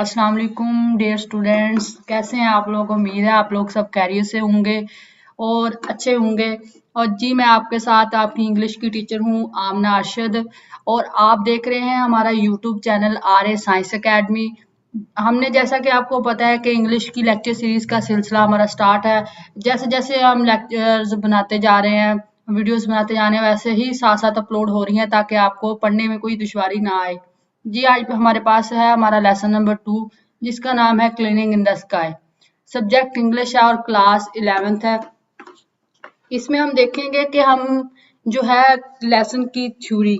अस्सलाम वालेकुम dear students, कैसे हैं आप लोग। उम्मीद है आप लोग सब खैरियत से होंगे और अच्छे होंगे। और जी मैं आपके साथ आपकी इंग्लिश की टीचर हूँ आमना अरशद, और आप देख रहे हैं हमारा YouTube channel R A science academy. हमने जैसा कि आपको पता है कि इंग्लिश की लेक्चर सीरीज का सिलसिला हमारा स्टार्ट है। जैसे जैसे हम लेक्चर्स बनाते जा रहे हैं, वीडियोस बनाते जा रहे हैं, वैसे ही साथ साथ अपलोड हो रही हैं ताकि आपको पढ़ने में कोई दुश्वारी ना आए। जी आज हमारे पास है हमारा लेसन नंबर 2, जिसका नाम है cleaning in the sky. Subject English है और क्लास 11th है। इसमें हम देखेंगे कि हम जो है लेसन की थ्योरी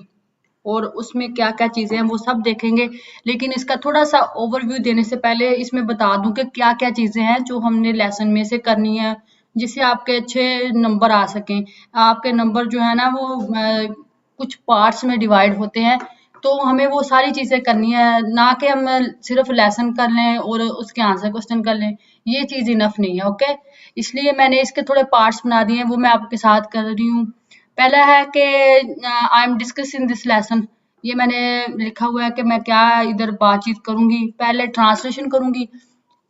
और उसमें क्या क्या चीजें हैं वो सब देखेंगे। लेकिन इसका थोड़ा सा ओवरव्यू देने से पहले इसमें बता दूं कि क्या क्या चीजें हैं जो हमने लेसन में से करनी है, जिससे आपके अच्छे नंबर आ सकें। आपके नंबर जो है ना वो कुछ पार्ट्स में डिवाइड होते हैं, तो हमें वो सारी चीजें करनी है, ना कि हम सिर्फ लेसन कर लें और उसके आंसर क्वेश्चन कर लें। ये चीज इनफ नहीं है। ओके, इसलिए मैंने इसके थोड़े पार्ट्स बना दिए हैं, वो मैं आपके साथ कर रही हूँ। पहला है कि I am discussing this lesson. ये मैंने लिखा हुआ है कि मैं क्या इधर बातचीत करूंगी। पहले ट्रांसलेशन करूंगी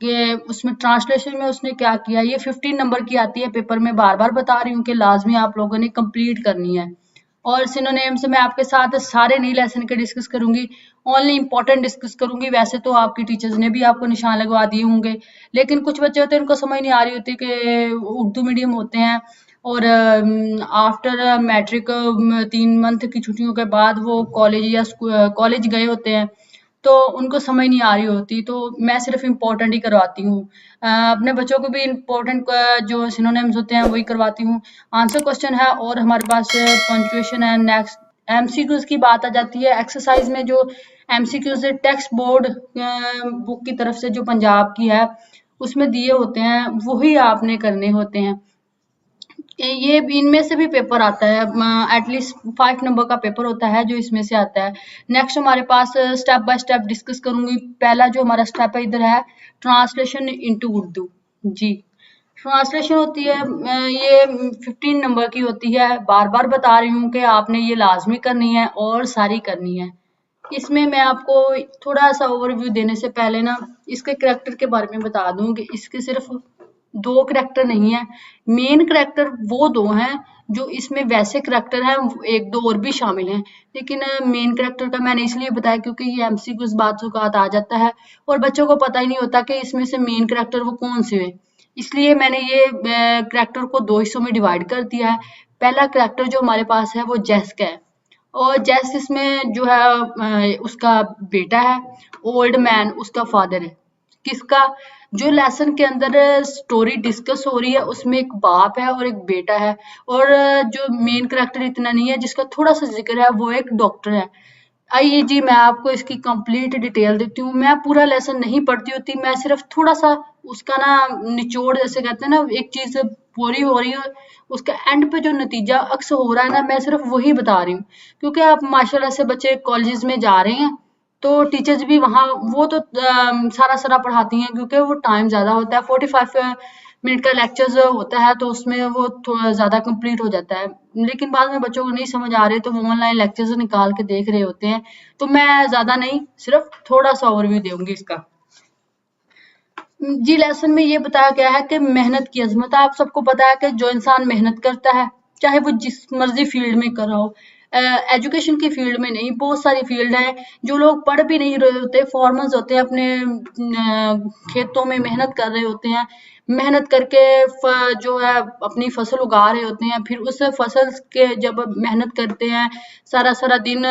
कि उसमें ट्रांसलेशन में उसने क्या किया। ये 15 नंबर की आती है पेपर में, बार बार बता रही हूँ कि लाजमी आप लोगों ने कंप्लीट करनी है। और सिनोनिम से मैं आपके साथ सारे नहीं लेसन के डिस्कस करूंगी, ओनली इंपॉर्टेंट डिस्कस करूंगी। वैसे तो आपकी टीचर्स ने भी आपको निशान लगवा दिए होंगे, लेकिन कुछ बच्चे होते हैं उनको समझ नहीं आ रही होती कि उर्दू मीडियम होते हैं और आफ्टर मैट्रिक 3 मंथ की छुट्टियों के बाद वो कॉलेज या कॉलेज गए होते हैं, तो उनको समझ नहीं आ रही होती। तो मैं सिर्फ इम्पोर्टेंट ही करवाती हूँ। अपने बच्चों को भी इम्पोर्टेंट जो सिनोनिम्स होते हैं वही करवाती हूँ। आंसर क्वेश्चन है और हमारे पास पंक्चुएशन है। नेक्स्ट एमसीक्यूज की बात आ जाती है। एक्सरसाइज में जो एमसीक्यूज टेक्स्ट बोर्ड बुक की तरफ से जो पंजाब की है उसमें दिए होते हैं, वही आपने करने होते हैं। ये इनमें से भी पेपर आता है, एटलीस्ट 5 नंबर का पेपर होता है जो इसमें से आता है। नेक्स्ट हमारे पास स्टेप बाय स्टेप डिस्कस करूंगी। पहला जो हमारा स्टेप है इधर है ट्रांसलेशन इनटू उर्दू। जी ट्रांसलेशन होती है, ये 15 नंबर की होती है। बार बार बता रही हूँ कि आपने ये लाजमी करनी है और सारी करनी है। इसमें मैं आपको थोड़ा सा ओवरव्यू देने से पहले ना इसके करैक्टर के बारे में बता दूं कि इसके सिर्फ 2 करैक्टर नहीं है। मेन करैक्टर वो 2 हैं जो इसमें वैसे करैक्टर हैं, 1-2 और भी शामिल हैं। लेकिन मेन करैक्टर का मैंने इसलिए बताया क्योंकि ये एमसीक्यूज बात आ जाता है और बच्चों को पता ही नहीं होता कि इसमें से मेन करैक्टर वो कौन से हैं। इसलिए मैंने ये करैक्टर को 2 हिस्सों में डिवाइड कर दिया है। पहला करैक्टर जो हमारे पास है वो जेस का है, और जैस इसमें जो है उसका बेटा है, ओल्ड मैन उसका फादर है। किसका, जो लेसन के अंदर स्टोरी डिस्कस हो रही है उसमें एक बाप है और एक बेटा है। और जो मेन करैक्टर इतना नहीं है, जिसका थोड़ा सा जिक्र है, वो एक डॉक्टर है। आइए जी मैं आपको इसकी कंप्लीट डिटेल देती हूँ। मैं पूरा लेसन नहीं पढ़ती होती, मैं सिर्फ थोड़ा सा उसका ना निचोड़, जैसे कहते हैं ना, एक चीज पूरी हो रही है उसका एंड पे जो नतीजा अक्स हो रहा है ना, मैं सिर्फ वही बता रही हूँ। क्योंकि आप माशाल्लाह से बच्चे कॉलेजेस में जा रहे हैं, तो टीचर्स भी वहाँ वो तो सारा सारा पढ़ाती हैं क्योंकि वो टाइम ज्यादा होता है। 45 मिनट का लेक्चर होता है, तो उसमें वो थोड़ा ज्यादा कंप्लीट हो जाता है। लेकिन बाद में बच्चों को नहीं समझ आ रहे तो वो ऑनलाइन लेक्चर्स निकाल के देख रहे होते हैं। तो मैं ज्यादा नहीं, सिर्फ थोड़ा सा ओवरव्यू दूंगी इसका। जी लेसन में ये बताया गया है कि मेहनत की अजमत। आप सबको पता है कि जो इंसान मेहनत करता है, चाहे वो जिस मर्जी फील्ड में कर रहा हो, एजुकेशन की फील्ड में नहीं, बहुत सारी फील्ड है। जो लोग पढ़ भी नहीं रहे होते, फॉर्मर्स होते हैं, अपने खेतों में मेहनत कर रहे होते हैं, मेहनत करके जो है अपनी फसल उगा रहे होते हैं। फिर उस फसल के जब मेहनत करते हैं, सारा सारा दिन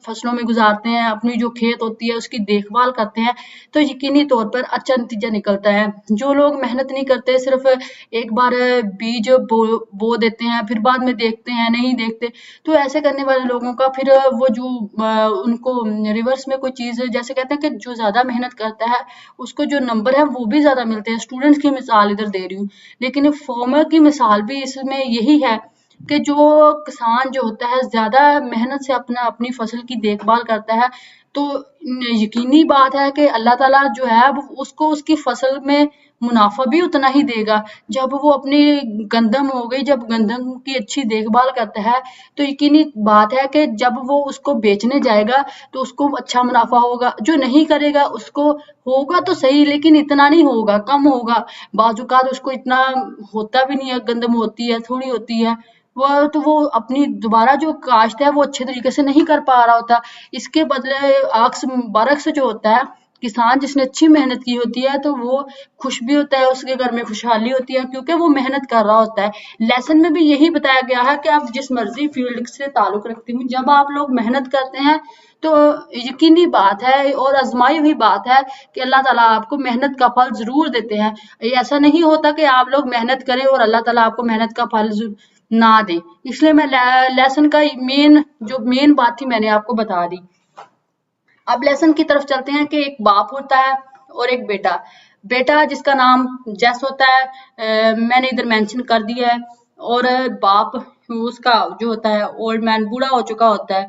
फसलों में गुजारते हैं, अपनी जो खेत होती है उसकी देखभाल करते हैं, तो यकीनी तौर पर अच्छा नतीजा निकलता है। जो लोग मेहनत नहीं करते, सिर्फ एक बार बीज बो देते हैं, फिर बाद में देखते हैं, नहीं देखते, तो ऐसे करने वाले लोगों का फिर वो जो उनको रिवर्स में कोई चीज, जैसे कहते हैं कि जो ज्यादा मेहनत करता है उसको जो नंबर है वो भी ज्यादा मिलते हैं। स्टूडेंट्स की मिसाल इधर दे रही हूँ, लेकिन फार्मर की मिसाल भी इसमें यही है कि जो किसान जो होता है ज्यादा मेहनत से अपनी फसल की देखभाल करता है, तो यकीनी बात है कि अल्लाह ताला जो है वो उसको उसकी फसल में मुनाफा भी उतना ही देगा। जब वो अपनी गंदम हो गई, जब गंदम की अच्छी देखभाल करता है तो यकीनी बात है कि जब वो उसको बेचने जाएगा तो उसको अच्छा मुनाफा होगा। जो नहीं करेगा उसको होगा तो सही, लेकिन इतना नहीं होगा, कम होगा। बाजुकात उसको इतना होता भी नहीं है, गंदम होती है थोड़ी होती है, वो अपनी दोबारा जो काश्त है वो अच्छे तरीके से नहीं कर पा रहा होता। इसके बदले आक्स बरक्स जो होता है, किसान जिसने अच्छी मेहनत की होती है तो वो खुश भी होता है, उसके घर में खुशहाली होती है क्योंकि वो मेहनत कर रहा होता है। लेसन में भी यही बताया गया है कि आप जिस मर्जी फील्ड से ताल्लुक रखते हो, जब आप लोग मेहनत करते हैं तो यकीनी बात है और आजमाई हुई बात है कि अल्लाह ताला आपको मेहनत का फल जरूर देते हैं। ये ऐसा नहीं होता कि आप लोग मेहनत करें और अल्लाह ताला आपको मेहनत का फल ना दे। इसलिए मैं लेसन का मेन बात थी मैंने आपको बता दी। अब लेसन की तरफ चलते हैं कि एक बाप होता है और एक बेटा। बेटा जिसका नाम जैस होता है, मैंने इधर मेंशन कर दिया है। और बाप उसका जो होता है ओल्ड मैन, बूढ़ा हो चुका होता है।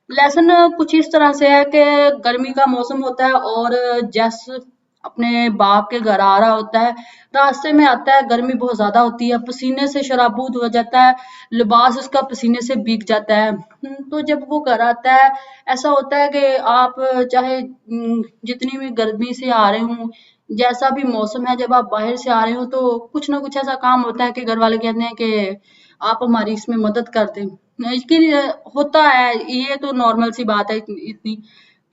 लेसन कुछ इस तरह से है कि गर्मी का मौसम होता है और जैस अपने बाप के घर आ रहा होता है। रास्ते में आता है, गर्मी बहुत ज्यादा होती है, पसीने से शराबूत हो जाता है, लिबास उसका पसीने से भीग जाता है। तो जब वो घर आता है, ऐसा होता है कि आप चाहे जितनी भी गर्मी से आ रहे हो, जैसा भी मौसम है, जब आप बाहर से आ रहे हो तो कुछ ना कुछ ऐसा काम होता है कि घर वाले कहते हैं कि आप हमारी इसमें मदद कर दें। लेकिन होता है, ये तो नॉर्मल सी बात है इतनी।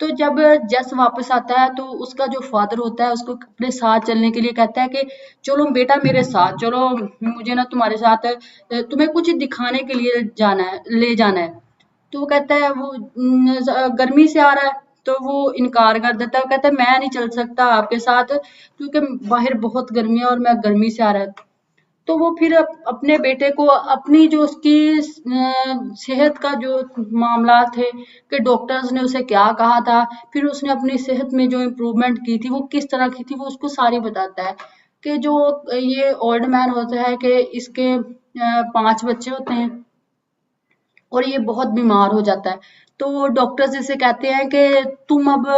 तो जब जस वापस आता है तो उसका जो फादर होता है उसको अपने साथ चलने के लिए कहता है कि चलो बेटा मेरे साथ चलो, मुझे ना तुम्हारे साथ तुम्हें कुछ दिखाने के लिए जाना है, ले जाना है। तो वो कहता है वो गर्मी से आ रहा है तो वो इनकार कर देता है। वो कहता है मैं नहीं चल सकता आपके साथ क्योंकि बाहर बहुत गर्मी है और मैं गर्मी से आ रहा है। तो वो फिर अपने बेटे को अपनी जो उसकी सेहत का जो मामला थे कि डॉक्टर्स ने उसे क्या कहा था, फिर उसने अपनी सेहत में जो इम्प्रूवमेंट की थी वो किस तरह की थी, वो उसको सारी बताता है। कि जो ये ओल्ड मैन होता है कि इसके 5 बच्चे होते हैं और ये बहुत बीमार हो जाता है। तो डॉक्टर्स इसे कहते हैं कि तुम अब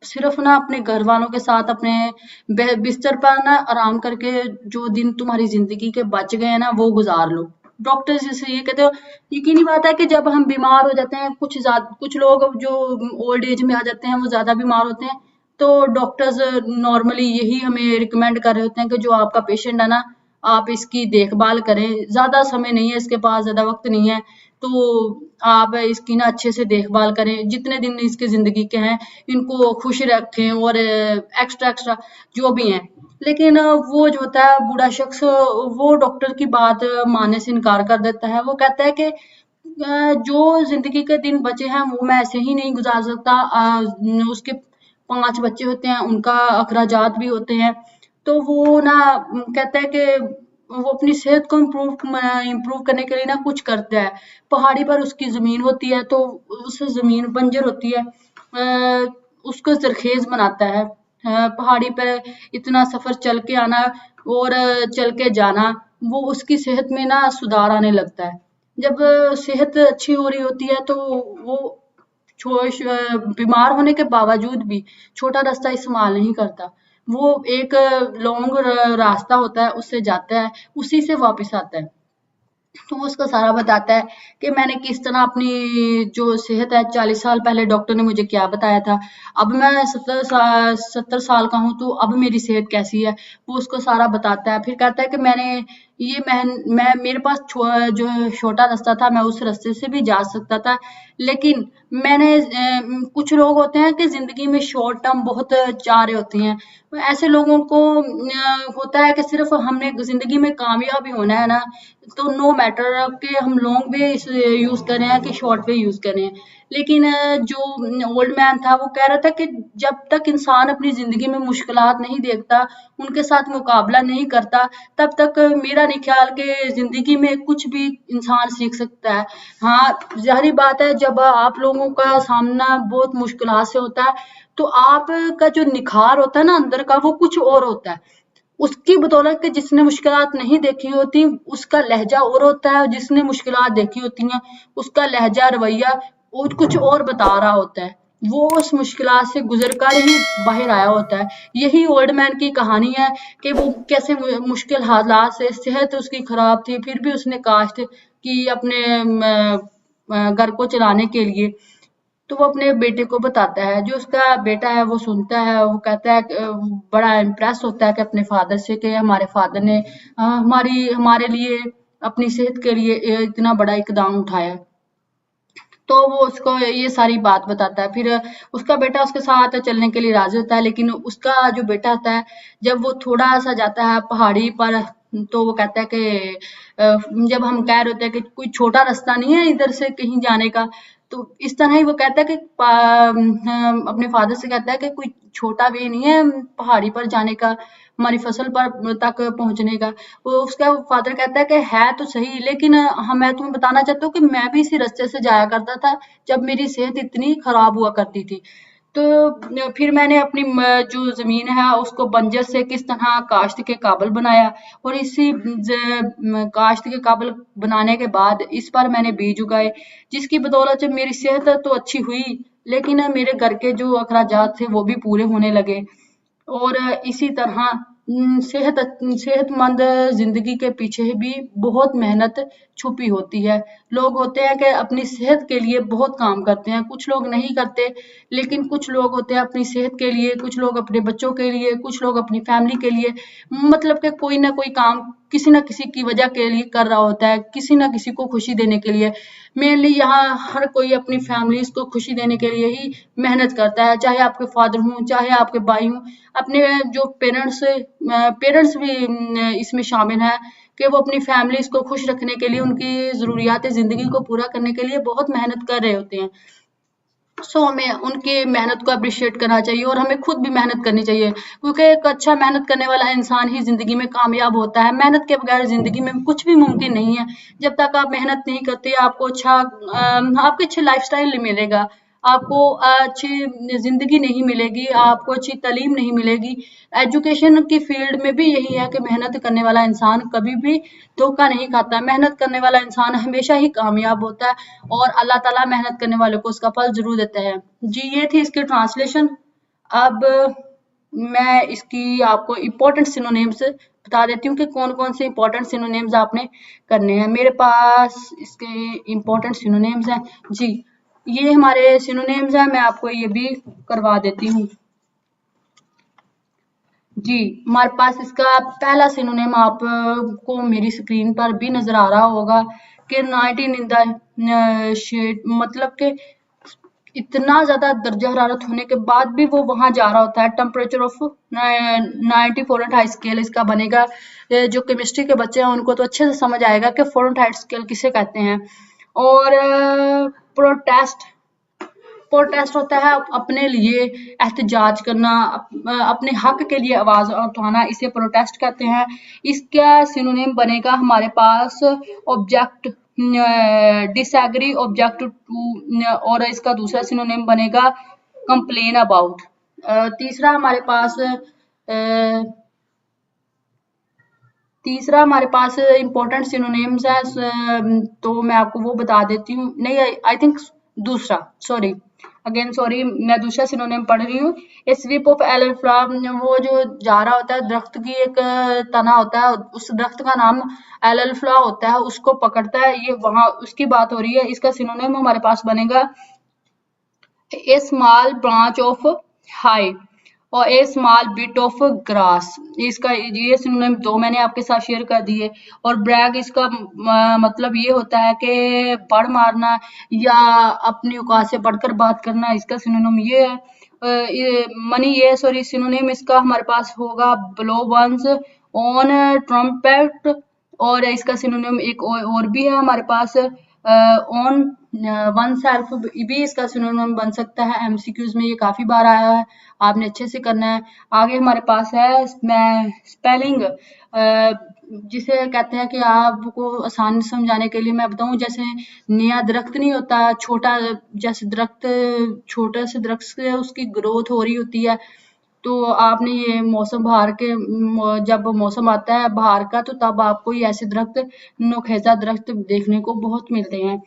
सिर्फ ना अपने घर वालों के साथ अपने बिस्तर पर ना आराम करके जो दिन तुम्हारी जिंदगी के बच गए हैं ना वो गुजार लो। डॉक्टर्स इसे ये कहते हो। यकीनी बात है कि जब हम बीमार हो जाते हैं, कुछ लोग जो ओल्ड एज में आ जाते हैं वो ज्यादा बीमार होते हैं, तो डॉक्टर्स नॉर्मली यही हमें रिकमेंड कर रहे होते हैं कि जो आपका पेशेंट है ना, आप इसकी देखभाल करें। ज्यादा समय नहीं है इसके पास, ज्यादा वक्त नहीं है, तो आप इसकी ना अच्छे से देखभाल करें। जितने दिन इसकी जिंदगी के हैं इनको खुश रखें और एक्स्ट्रा एक्स्ट्रा जो भी हैं। लेकिन वो जो होता है बूढ़ा शख्स, वो डॉक्टर की बात मानने से इनकार कर देता है। वो कहता है कि जो जिंदगी के दिन बचे हैं वो मैं ऐसे ही नहीं गुजार सकता। उसके 5 बच्चे होते हैं, उनका अखराजात भी होते हैं। तो वो ना कहता है कि वो अपनी सेहत को इम्प्रूव करने के लिए ना कुछ करता है। पहाड़ी पर उसकी जमीन होती है तो उस जमीन बंजर होती है, उसको जरखेज बनाता है। पहाड़ी पर इतना सफर चल के आना और चल के जाना, वो उसकी सेहत में ना सुधार आने लगता है। जब सेहत अच्छी हो रही होती है तो वो बीमार होने के बावजूद भी छोटा रास्ता इस्तेमाल नहीं करता। वो एक लॉन्ग रास्ता होता है उससे जाता है, उसी से वापस आता है। तो वो उसका सारा बताता है कि मैंने किस तरह अपनी जो सेहत है, 40 साल पहले डॉक्टर ने मुझे क्या बताया था, अब मैं 70 साल का हूँ तो अब मेरी सेहत कैसी है। वो उसको सारा बताता है। फिर कहता है कि मैं मेरे पास जो छोटा रास्ता था मैं उस रास्ते से भी जा सकता था, लेकिन कुछ लोग होते हैं कि जिंदगी में शॉर्ट टर्म बहुत चाह रहे होते हैं। ऐसे लोगों को होता है कि सिर्फ हमने जिंदगी में कामयाबी होना है ना, तो नो मैटर कि हम लॉन्ग वे यूज कर रहे हैं कि शॉर्ट वे यूज कर रहे हैं। लेकिन जो ओल्ड मैन था वो कह रहा था कि जब तक इंसान अपनी जिंदगी में मुश्किलात नहीं देखता, उनके साथ मुकाबला नहीं करता, तब तक मेरा नहीं ख्याल कि जिंदगी में कुछ भी इंसान सीख सकता है। हाँ, जाहिर बात है जब आप लोगों का सामना बहुत मुश्किलात से होता है तो आपका जो निखार होता है ना अंदर का, वो कुछ और होता है। उसकी बदौलत कि जिसने मुश्किलात नहीं देखी होती उसका लहजा और होता है, जिसने मुश्किलात देखी होती हैं उसका लहजा रवैया और कुछ और बता रहा होता है। वो उस मुश्किलात से गुजर कर ही बाहर आया होता है। यही ओल्ड मैन की कहानी है कि वो कैसे मुश्किल हालात से, सेहत उसकी खराब थी फिर भी उसने काश्त की अपने घर को चलाने के लिए। तो वो अपने बेटे को बताता है, जो उसका बेटा है वो सुनता है, वो कहता है बड़ा इम्प्रेस होता है कि अपने फादर से, कि हमारे फादर ने हमारे लिए अपनी सेहत के लिए इतना बड़ा इकदाम उठाया। तो वो उसको ये सारी बात बताता है। फिर उसका बेटा उसके साथ चलने के लिए राजी होता है, लेकिन उसका जो बेटा होता है, जब वो थोड़ा सा जाता है पहाड़ी पर, तो वो कहता है कि जब हम कह रहे होते हैं कि कोई छोटा रास्ता नहीं है इधर से कहीं जाने का, तो इस तरह ही वो कहता है कि अपने फादर से कहता है कि कोई छोटा वे नहीं है पहाड़ी पर जाने का, हमारी फसल पर तक पहुंचने का। वो उसका फादर कहता है कि है तो सही, लेकिन हाँ, मैं तुम्हें बताना चाहता हूँ कि मैं भी इसी रास्ते से जाया करता था जब मेरी सेहत इतनी खराब हुआ करती थी। तो फिर मैंने अपनी जो जमीन है उसको बंजर से किस तरह काश्त के काबिल बनाया, और इसी काश्त के काबिल बनाने के बाद इस पर मैंने बीज उगाए, जिसकी बदौलत से मेरी सेहत तो अच्छी हुई, लेकिन मेरे घर के जो अखराजात थे वो भी पूरे होने लगे। और इसी तरह सेहतमंद ज़िंदगी के पीछे भी बहुत मेहनत छुपी होती है। लोग होते हैं कि अपनी सेहत के लिए बहुत काम करते हैं, कुछ लोग नहीं करते, लेकिन कुछ लोग होते हैं अपनी सेहत के लिए, कुछ लोग अपने बच्चों के लिए, कुछ लोग अपनी फैमिली के लिए, मतलब कि कोई ना कोई काम किसी न किसी की वजह के लिए कर रहा होता है, किसी न किसी को खुशी देने के लिए। मेनली यहाँ हर कोई अपनी फैमिलीज़ को खुशी देने के लिए ही मेहनत करता है, चाहे आपके फादर हों, चाहे आपके भाई हों, अपने जो पेरेंट्स भी इसमें शामिल हैं कि वो अपनी फैमिलीज़ को खुश रखने के लिए, उनकी ज़रूरियात ज़िंदगी को पूरा करने के लिए बहुत मेहनत कर रहे होते हैं। सो हमें उनकी मेहनत को अप्रिशिएट करना चाहिए, और हमें खुद भी मेहनत करनी चाहिए, क्योंकि एक अच्छा मेहनत करने वाला इंसान ही ज़िंदगी में कामयाब होता है। मेहनत के बगैर ज़िंदगी में कुछ भी मुमकिन नहीं है। जब तक आप मेहनत नहीं करते, आपको आपकी अच्छी लाइफ़स्टाइल नहीं मिलेगा, आपको अच्छी ज़िंदगी नहीं मिलेगी, आपको अच्छी तालीम नहीं मिलेगी। एजुकेशन की फ़ील्ड में भी यही है कि मेहनत करने वाला इंसान कभी भी धोखा नहीं खाता। मेहनत करने वाला इंसान हमेशा ही कामयाब होता है, और अल्लाह ताला मेहनत करने वालों को उसका फल ज़रूर देता है। जी, ये थी इसकी ट्रांसलेशन। अब मैं इसकी आपको इम्पोर्टेंट सिनोनिम्स बता देती हूँ कि कौन-कौन से इम्पोर्टेंट सिनोनिम्स आपने करने हैं। मेरे पास इसके इम्पोर्टेंट सिनोनिम्स हैं। जी, ये हमारे सिनोनिम्स हैं, मैं आपको ये भी करवा देती हूँ। जी, हमारे पास इसका पहला सिनोनिम आपको मेरी स्क्रीन पर भी नज़र आ रहा होगा कि 19 इन द शेड, मतलब कि इतना ज़्यादा दर्जा हरारत होने के बाद भी वो वहाँ जा रहा होता है। टेम्परेचर ऑफ 90 फ़ारेनहाइट स्केल इसका बनेगा। जो केमिस्ट्री के बच्चे हैं उनको तो अच्छे से समझ आएगा कि फ़ारेनहाइट स्केल किसे कहते हैं। और प्रोटेस्ट प्रोटेस्ट होता है अपने लिए एहतजाज करना, अपने हक के लिए आवाज़ उठाना, इसे प्रोटेस्ट कहते हैं। इसका सिनोनिम बनेगा हमारे पास ऑब्जेक्ट, डिसएग्री, ऑब्जेक्ट टू, और इसका दूसरा सिनोनिम बनेगा कंप्लेन अबाउट। तीसरा हमारे पास इम्पोर्टेंट सिनोनिम्स है, तो मैं आपको वो बता देती हूँ। नहीं, आई थिंक दूसरा, सॉरी, अगेन सॉरी, मैं दूसरा सिनोनिम पढ़ रही हूँ। ए स्वीप ऑफ एलोफ्लावर, वो जो जा रहा होता है, दरख्त की एक तना होता है, उस दरख्त का नाम एलोफ्ला होता है, उसको पकड़ता है, ये वहां उसकी बात हो रही है। इसका सिनोनिम हमारे पास बनेगा ए स्मॉल ब्रांच ऑफ हाई, और ए स्मॉल बिट ऑफ ग्रास। इसका ये सिनोनिम दो मैंने आपके साथ शेयर कर दिए। और ब्रैग, इसका मतलब ये होता है कि बढ़ मारना या अपनी औकात से बढ़कर बात करना, इसका सिनोनिम ये है। सिनोनिम इसका हमारे पास होगा ब्लो वंस ऑन ट्रम्पेट, और इसका सिनोनिम एक और भी है हमारे पास, ऑन वन सेल्फ भी इसका सिनोनिम बन सकता है। एमसीक्यूज में ये काफी बार आया है, आपने अच्छे से करना है। आगे हमारे पास है मैं स्पेलिंग, जिसे कहते हैं कि आपको आसान समझाने के लिए मैं बताऊं, जैसे नया दरख्त नहीं होता, छोटा, जैसे दरख्त छोटे से दरख्त से उसकी ग्रोथ हो रही होती है, तो आपने ये मौसम बहार के जब मौसम आता है बहार का, तो तब आपको ये ऐसे दरख्त, नोखेजा दरख्त देखने को बहुत मिलते हैं।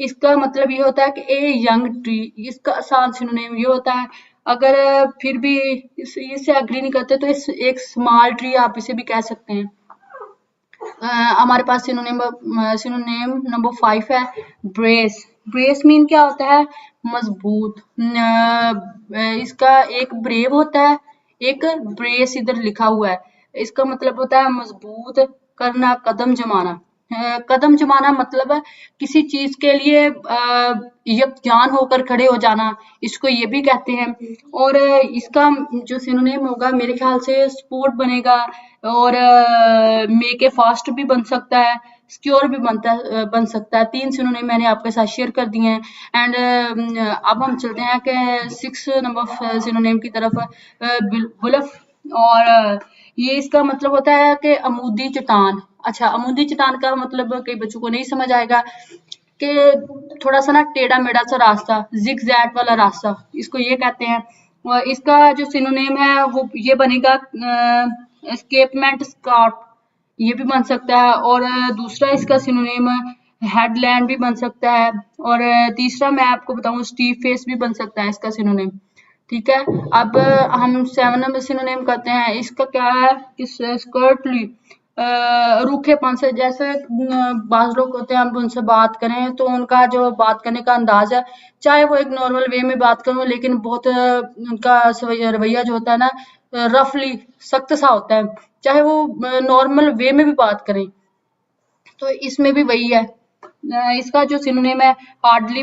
इसका मतलब ये होता है कि ए यंग ट्री, इसका आसान सिनोनिम ये होता है। अगर फिर भी इससे एग्री नहीं करते तो इस एक स्मॉल ट्री आप इसे भी कह सकते हैं। हमारे पास सिनोनिम नंबर 5 है ब्रेस। ब्रेस मीन क्या होता है? मजबूत। इसका एक ब्रेव होता है, एक ब्रेस इधर लिखा हुआ है। इसका मतलब होता है मजबूत करना, कदम जमाना। कदम जमाना मतलब है किसी चीज के लिए यकजान होकर खड़े हो जाना, इसको ये भी कहते हैं। और इसका जो सिनोनिम होगा मेरे ख्याल से स्पोर्ट बनेगा, और मेक ए फास्ट भी बन सकता है, सिक्योर भी बन सकता है। 3 सिनोनिम मैंने आपके साथ शेयर कर दिए हैं। एंड अब हम चलते हैं कि 6 नंबर सिनोनिम की तरफ। बुलफ, और ये इसका मतलब होता है कि अमूदी चट्टान। अच्छा, अमूदी चट्टान का मतलब कई बच्चों को नहीं समझ आएगा कि थोड़ा सा ना टेढ़ा मेढ़ा सा रास्ता, जिग जैग वाला रास्ता, इसको ये कहते हैं। और इसका जो सिनोनिम है वो ये बनेगा एस्केपमेंट स्कार्प, ये भी बन सकता है। और दूसरा इसका सिनोनिम हेडलैंड भी बन सकता है। और तीसरा मैं आपको बताऊं स्टीव फेस भी बन सकता है इसका सिनोनिम। ठीक है, अब हम 7 नंबर सिनोनिम करते हैं। इसका क्या है? स्कर्टली, रूखेपन से। जैसे बाज लोग होते हैं, हम उनसे बात करें तो उनका जो बात करने का अंदाज है, चाहे वो एक नॉर्मल वे में बात करूं, लेकिन बहुत उनका रवैया जो होता है ना, रफली सख्त सा होता है, चाहे वो नॉर्मल वे में भी बात करें। तो इसमें भी वही है। इसका जो सिनोनिम है हार्डली,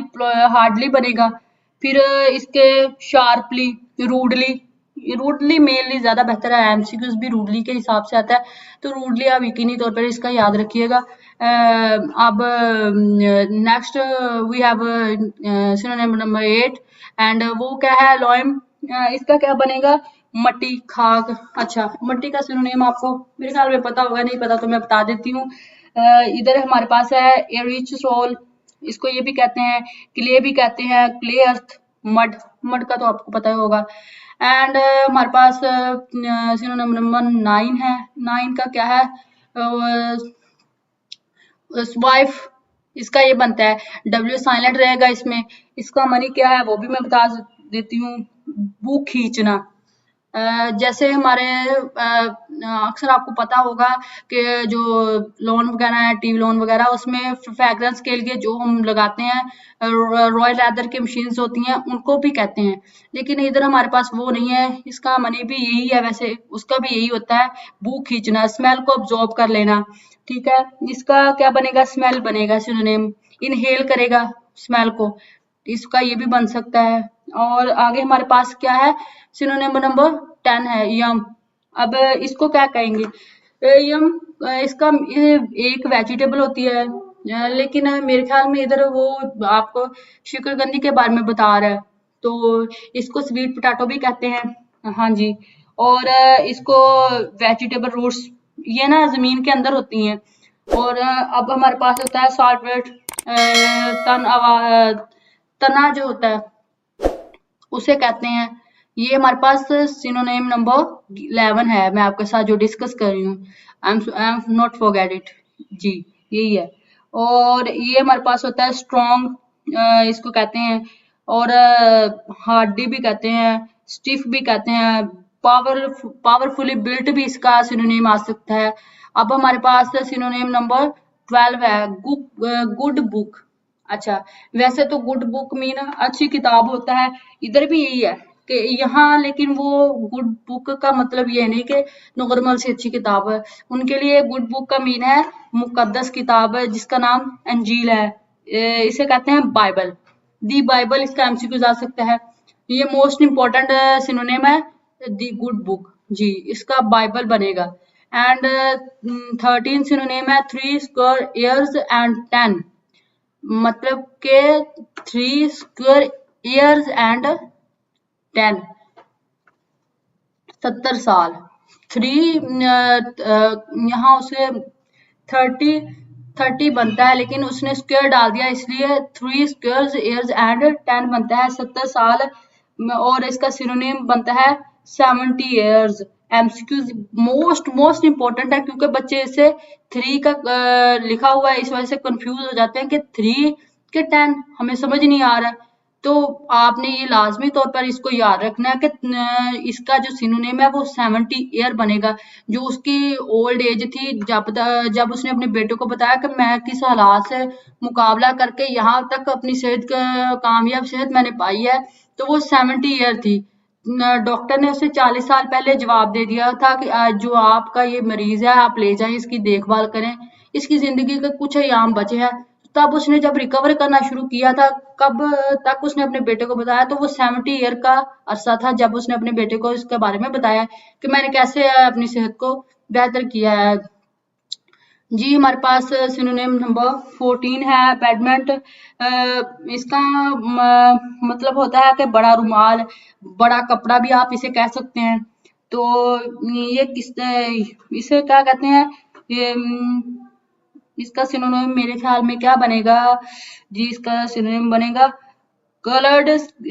हार्डली बनेगा। फिर इसके शार्पली, रूडली। रूडली मेनली ज्यादा बेहतर है, एमसीक्यूज भी रूडली के हिसाब से आता है, तो रूडली आप यकीनी तौर पर इसका याद रखिएगा। अब next we have synonym number 8, and वो क्या है? लॉयम। इसका क्या बनेगा? मट्टी, खाक। अच्छा, मट्टी का सिनोनिम आपको मेरे ख्याल में पता होगा, नहीं पता तो मैं बता देती हूँ। इधर हमारे पास है ए रिच सोल, इसको ये भी कहते हैं, क्ले भी कहते हैं, क्ले अर्थ, मड। मड का तो आपको पता ही होगा। एंड हमारे पास सिनोनिम नंबर 9 है। 9 का क्या है? स्वाइफ, इसका ये बनता है, डब्ल्यू साइलेंट रहेगा इसमें। इसका मनी क्या है वो भी मैं बता देती हूँ, बुक खींचना। जैसे हमारे अक्सर आपको पता होगा कि जो लोन वगैरह है, टीवी लोन वगैरह, उसमें फ्रेग्रेंस के लिए जो हम लगाते हैं रॉयल लेदर की मशीन्स होती हैं, उनको भी कहते हैं। लेकिन इधर हमारे पास वो नहीं है। इसका मनी भी यही है, वैसे उसका भी यही होता है, बू खींचना, स्मेल को ऑब्जॉर्ब कर लेना। ठीक है, इसका क्या बनेगा? स्मेल बनेगा सिनोनिम, इनहेल करेगा स्मेल को, इसका ये भी बन सकता है। और आगे हमारे पास क्या है? सिनोनिम नंबर 10 है यम। अब इसको क्या कहेंगे? यम, इसका एक वेजिटेबल होती है, लेकिन मेरे ख्याल में इधर वो आपको शिकरकंदी के बारे में बता रहा है, तो इसको स्वीट पोटैटो भी कहते हैं। हाँ जी। और इसको वेजिटेबल रूट्स, ये ना जमीन के अंदर होती हैं। और अब हमारे पास होता है सॉल्वेट, तना जो होता है उसे कहते हैं। ये हमारे पास सिनोनिम नंबर 11 है, मैं आपके साथ जो डिस्कस कर रही हूँ। I am not forget it, जी यही है। और ये हमारे पास होता है स्ट्रॉन्ग, इसको कहते हैं। और हार्डी भी कहते हैं, स्टिफ भी कहते हैं, पावरफुली बिल्ट भी इसका सिनोनिम आ सकता है। अब हमारे पास सिनोनिम नंबर 12 है गुड बुक। अच्छा, वैसे तो गुड बुक मीन अच्छी किताब होता है, इधर भी यही है कि यहाँ, लेकिन वो गुड बुक का मतलब ये नहीं कि नॉर्मल से अच्छी किताब है। उनके लिए गुड बुक का मीन है मुकद्दस किताब है, जिसका नाम अंजील है। इसे कहते हैं बाइबल, दी बाइबल इसका एमसीक्यू जा सकता है। ये मोस्ट इम्पोर्टेंट सिनोनिम है, दी गुड बुक, जी इसका बाइबल बनेगा। एंड 13 सिनोनिम है 3 स्क्वायर ईयर्स एंड 10, मतलब के 3 स्क्वायर ईयर्स एंड 10, 70 साल। 3 यहाँ उसे 30 बनता है, लेकिन उसने स्क्वायर डाल दिया, इसलिए 3 स्क्वायर ईयर्स एंड 10 बनता है, 70 साल। और इसका सिनोनिम बनता है 70 ईयर्स। एमसीक्यूज मोस्ट इंपॉर्टेंट है, क्योंकि बच्चे इसे 3 का लिखा हुआ है, इस वजह से कंफ्यूज हो जाते हैं कि 3 कि 10 हमें समझ नहीं आ रहा है। तो आपने ये लाजमी तौर पर इसको याद रखना है कि इसका जो सिनोनिम है वो 70 ईयर बनेगा। जो उसकी ओल्ड एज थी जब उसने अपने बेटे को बताया कि मैं किस हालात से मुकाबला करके यहाँ तक अपनी सेहत कामयाब सेहत मैंने पाई है, तो वो 70 ईयर थी। डॉक्टर ने उसे 40 साल पहले जवाब दे दिया था कि जो आपका ये मरीज है आप ले जाएं, इसकी देखभाल करें, इसकी जिंदगी के कुछ अयाम बचे हैं। तब उसने जब रिकवर करना शुरू किया था, कब तक उसने अपने बेटे को बताया, तो वो 70 ईयर का अरसा था जब उसने अपने बेटे को इसके बारे में बताया कि मैंने कैसे अपनी सेहत को बेहतर किया है। जी हमारे पास सिनोनिम नंबर 14 है बैडमेंट। इसका मतलब होता है कि बड़ा रुमाल, बड़ा कपड़ा भी आप इसे कह सकते हैं। तो ये इसे क्या कहते हैं, ये इसका सिनोनिम मेरे ख्याल में क्या बनेगा जी, इसका सिनोनिम बनेगा कलर्ड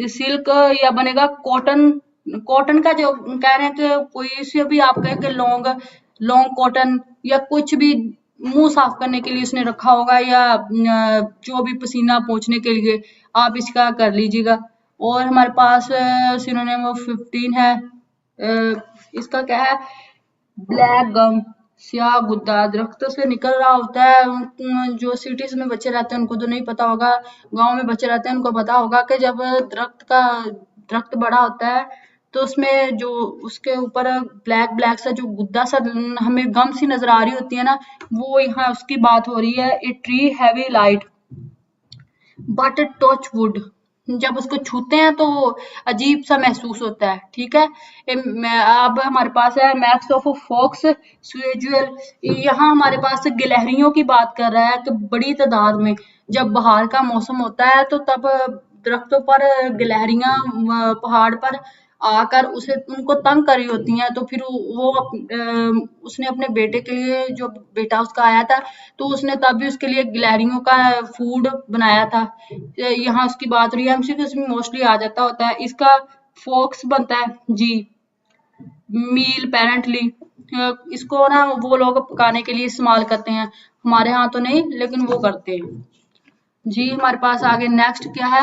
सिल्क, या बनेगा कॉटन। कॉटन का जो कह रहे हैं कि कोई से भी आप कहें कि लॉन्ग लॉन्ग कॉटन, या कुछ भी मुंह साफ करने के लिए उसने रखा होगा, या जो भी पसीना पोंछने के लिए आप इसका कर लीजिएगा। और हमारे पास सिनोनिम ऑफ 15 है, इसका क्या है, ब्लैक गम, स्याह गुद्दा। दरख्तों से निकल रहा होता है। जो सिटीज में बच्चे रहते हैं उनको तो नहीं पता होगा, गांव में बच्चे रहते हैं उनको पता होगा कि जब दरख्त बड़ा होता है तो उसमें जो उसके ऊपर ब्लैक ब्लैक सा जो गुद्दा सा हमें गम सी नजर आ रही होती है ना, वो यहाँ उसकी बात हो रही है। A tree heavy light but touch wood, जब उसको छूते हैं तो अजीब सा महसूस होता है। ठीक है, अब हमारे पास है मैथ्स ऑफ फॉक्स स्वेजुअल। यहाँ हमारे पास गिलहरियों की बात कर रहा है कि बड़ी तादाद में जब बाहर का मौसम होता है तो तब दरख्तों पर गिलहरियां पहाड़ पर आकर उसे उनको तंग कर रही होती हैं। तो फिर वो उसने अपने बेटे के लिए, जो बेटा उसका आया था, तो उसने तब भी उसके लिए गिलहरियों का फूड बनाया था। यहाँ उसकी बात रही है, एमसीक्यू इसमें मोस्टली आ जाता होता है। इसका फोक्स बनता है जी मील पेरेंटली। इसको ना वो लोग पकाने के लिए इस्तेमाल करते हैं, हमारे यहाँ तो नहीं लेकिन वो करते हैं। जी हमारे पास आगे नेक्स्ट क्या है,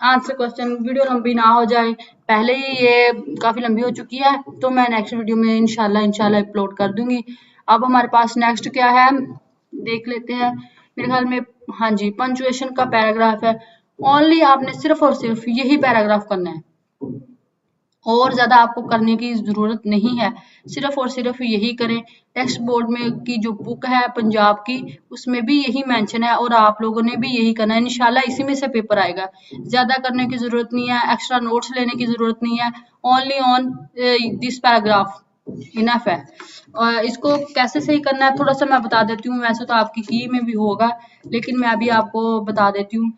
आंसर क्वेश्चन। वीडियो लंबी ना हो जाए, पहले ही ये काफी लंबी हो चुकी है, तो मैं नेक्स्ट वीडियो में इंशाल्लाह अपलोड कर दूंगी। अब हमारे पास नेक्स्ट क्या है देख लेते हैं। मेरे ख्याल में हाँ जी, पंचुएशन का पैराग्राफ है। ओनली आपने सिर्फ और सिर्फ यही पैराग्राफ करना है, और ज्यादा आपको करने की जरूरत नहीं है, सिर्फ और सिर्फ यही करें। टेक्स्ट बोर्ड में की जो बुक है पंजाब की, उसमें भी यही मेंशन है और आप लोगों ने भी यही करना है। इंशाल्लाह इसी में से पेपर आएगा, ज्यादा करने की जरूरत नहीं है, एक्स्ट्रा नोट्स लेने की जरूरत नहीं है। Only on this paragraph enough है। और इसको कैसे सही करना है थोड़ा सा मैं बता देती हूँ। वैसे तो आपकी की में भी होगा, लेकिन मैं अभी आपको बता देती हूँ।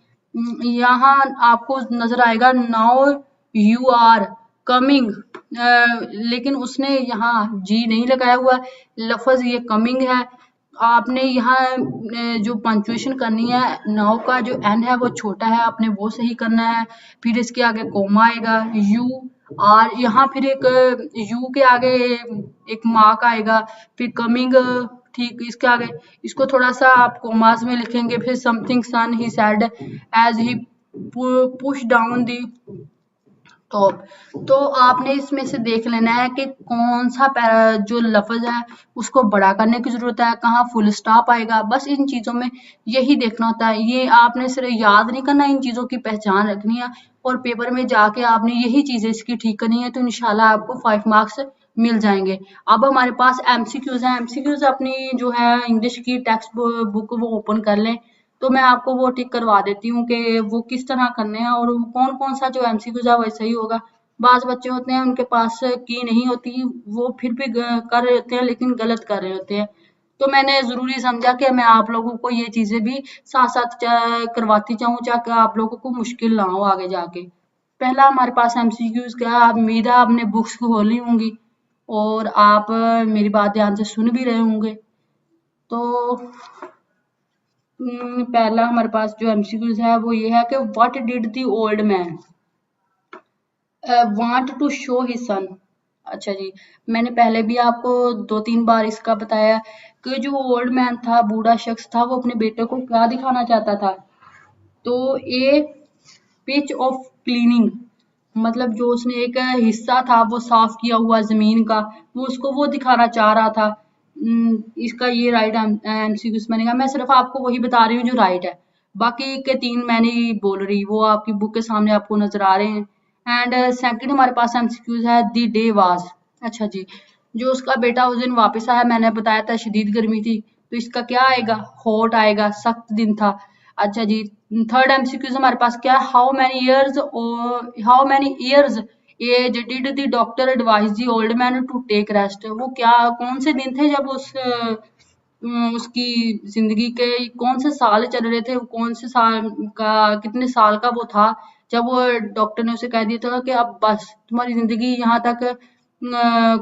यहाँ आपको नजर आएगा नाउ यू आर कमिंग, लेकिन उसने यहाँ जी नहीं लगाया हुआ, लफज ये कमिंग है। आपने यहाँ जो पंक्चुएशन करनी है, नाउ का जो एन है वो छोटा है, आपने वो सही करना है। फिर इसके आगे कोमा आएगा, यू आर, यहाँ फिर एक यू के आगे एक मार्क आएगा, फिर कमिंग, ठीक इसके आगे इसको थोड़ा सा आप कोमास में लिखेंगे। फिर something son he said as he push down the top. तो आपने इसमें से देख लेना है कि कौन सा जो लफ्ज है उसको बड़ा करने की जरूरत है, कहाँ फुल स्टॉप आएगा, बस इन चीजों में यही देखना होता है। ये आपने सिर्फ याद नहीं करना, इन चीजों की पहचान रखनी है और पेपर में जाके आपने यही चीजें इसकी ठीक करनी है, तो इंशाल्लाह आपको 5 मार्क्स मिल जाएंगे। अब हमारे पास एमसीक्यूज हैं। एमसीक्यूज अपनी जो है इंग्लिश की टेक्स्ट बुक वो ओपन कर लें, तो मैं आपको वो टिक करवा देती हूँ कि वो किस तरह करने हैं और कौन कौन सा जो एमसीक्यूज है वो सही होगा। बाज बच्चे होते हैं उनके पास की नहीं होती, वो फिर भी कर रहे होते हैं लेकिन गलत कर रहे होते हैं। तो मैंने जरूरी समझा कि मैं आप लोगों को ये चीजें भी साथ साथ करवाती जाऊं, ताकि आप लोगों को मुश्किल ना हो आगे जाके। पहला हमारे पास एमसीक्यूज क्या है, उम्मीद है आपने बुक्स खोली होंगी और आप मेरी बात ध्यान से सुन भी रहे होंगे। तो पहला हमारे पास जो एमसीक्यूज है वो ये है कि what did the old man want to show his son. अच्छा जी, मैंने पहले भी आपको 2-3 बार इसका बताया कि जो ओल्ड मैन था, बूढ़ा शख्स था, वो अपने बेटे को क्या दिखाना चाहता था? तो ए पिच ऑफ क्लीनिंग, मतलब जो उसने एक हिस्सा था वो साफ किया हुआ जमीन का, वो उसको वो दिखाना चाह रहा था। इसका ये राइट एमसीक्यूज बनेगा। मैं सिर्फ आपको वही बता रही हूँ जो राइट है, बाकी के 3 मैं नहीं बोल रही, वो आपकी बुक के सामने आपको नजर आ रहे हैं। एंड सेकंड हमारे पास एमसीक्यूज है द डे वाज। अच्छा जी, जो उसका बेटा उस दिन वापस आया, मैंने बताया था शदीद गर्मी थी, तो इसका क्या आएगा? हॉट आएगा, सख्त दिन था। अच्छा जी, थर्ड एमसीक्यूज हमारे पास क्या है? How many years age did the doctor advise the old man to take rest? वो क्या, कौन से दिन थे जब उसकी जिंदगी के कौन से साल चल रहे थे, कौन से साल का, कितने साल का वो था जब वो डॉक्टर ने उसे कह दिया था कि अब बस तुम्हारी जिंदगी यहाँ तक,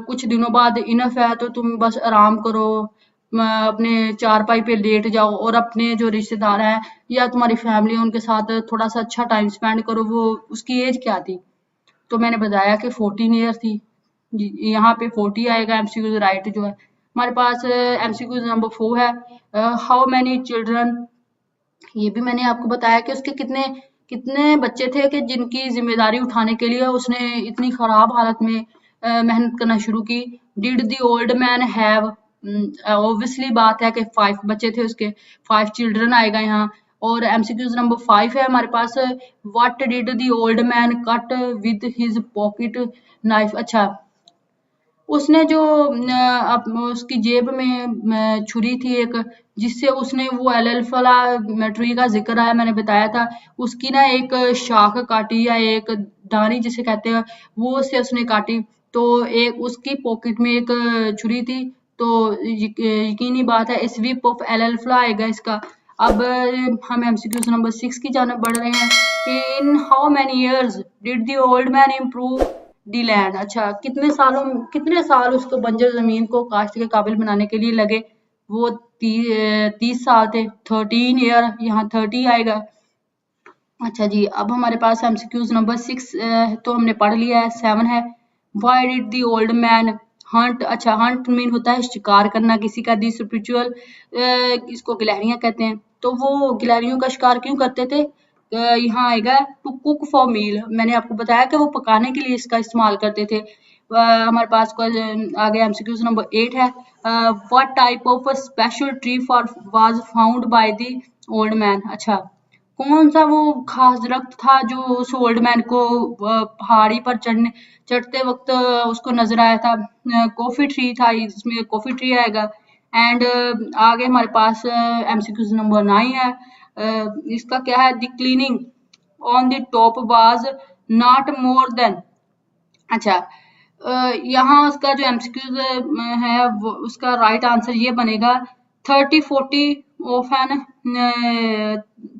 कुछ दिनों बाद इनफ है, तो तुम बस आराम करो, अपने चारपाई पे लेट जाओ और अपने जो रिश्तेदार हैं या तुम्हारी फैमिली है उनके साथ थोड़ा सा अच्छा टाइम स्पेंड करो। वो उसकी एज क्या थी? तो मैंने बताया कि 14 ईयर थी। यहाँ पे 40 आएगा एमसीक्यू राइट जो है। हमारे पास एमसीक्यू नंबर 4 है, हाउ मैनी चिल्ड्रन। ये भी मैंने आपको बताया कि उसके कितने कितने बच्चे थे कि जिनकी जिम्मेदारी उठाने के लिए उसने इतनी खराब हालत में मेहनत करना शुरू की। Did the old man have, obviously बात है कि 5 बच्चे थे उसके, 5 चिल्ड्रन आएगा यहाँ। और एमसीक्यूज नंबर 5 है हमारे पास, what did the old man cut with his pocket knife. अच्छा, उसने जो उसकी जेब में छुरी थी एक, जिससे उसने वो एल्फला ट्री का जिक्र आया, मैंने बताया था, उसकी ना एक शाख काटी या एक डाली जिसे कहते हैं, वो से उसने काटी। तो एक उसकी पॉकेट में एक छुरी थी। तो यकीनी बात है स्वीप ऑफ एल्फला आएगा इसका। अब हम एमसीक्यूज नंबर 6 की जानब बढ़ रहे हैं। In how many years did the old man improve D land. अच्छा, कितने साल उसको बंजर जमीन को काश्त के काबिल बनाने के लिए लगे? वो 30 साल थे, 13 ईयर, यहाँ 30 आएगा। अच्छा जी, अब हमारे पास एमसीक्यूज नंबर 6 तो हमने पढ़ लिया है। 7 है, why did the old man Hunt. अच्छा, हंट मीन होता है शिकार करना किसी का। दी स्पिरिचुअल, इसको गिलहरियां कहते हैं, तो वो गिलहरियों का शिकार क्यों करते थे? यहाँ आएगा टू कुक फॉर मील। मैंने आपको बताया कि वो पकाने के लिए इसका इस्तेमाल करते थे। हमारे पास आगे एमसीक्यूज नंबर 8 है, what type of special tree for was found by the old man. अच्छा, कौन सा वो खास दरख्त था जो उस ओल्ड मैन को पहाड़ी पर चढ़ते वक्त उसको नजर आया था? कॉफी ट्री था, इसमें कॉफी ट्री आएगा। एंड आगे हमारे पास एमसीक्यूज नंबर 9 है, इसका क्या है? The cleaning on the top was not more than. अच्छा, यहाँ उसका जो एमसीक्यूज है वो उसका राइट आंसर ये बनेगा 30-40 ऑफ एन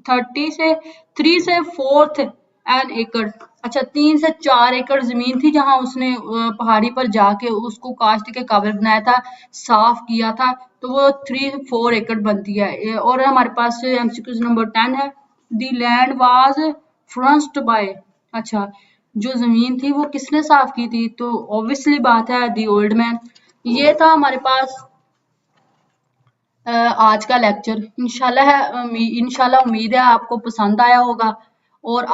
30 से 3 से 4th एन एकड़। अच्छा, 3 से 4 एकड़ जमीन थी जहां उसने पहाड़ी पर जाके उसको काश्त के काबिल बनाया था, साफ किया था, तो वो 3-4 एकड़ बनती है। और हमारे पास एमसीक्यूज नंबर 10 है, द लैंड वाज फ्रंस्ड बाय। अच्छा, जो जमीन थी वो किसने साफ की थी? तो ऑब्वियसली बात है दी ओल्ड मैन। ये था हमारे पास आज का लेक्चर। इंशाल्लाह उम्मीद है आपको पसंद आया होगा, और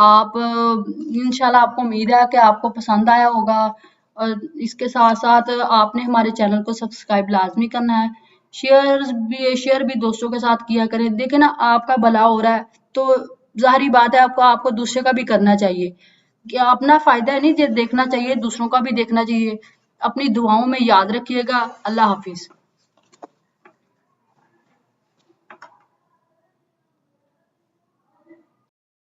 इंशाल्लाह आपको उम्मीद है कि आपको पसंद आया होगा। और इसके साथ साथ आपने हमारे चैनल को सब्सक्राइब लाजमी करना है। शेयर भी दोस्तों के साथ किया करें। देखें ना, आपका भला हो रहा है तो जाहिर बात है आपको दूसरे का भी करना चाहिए। कि अपना फायदा नहीं देखना चाहिए, दूसरों का भी देखना चाहिए। अपनी दुआओं में याद रखिएगा। अल्लाह हाफिज।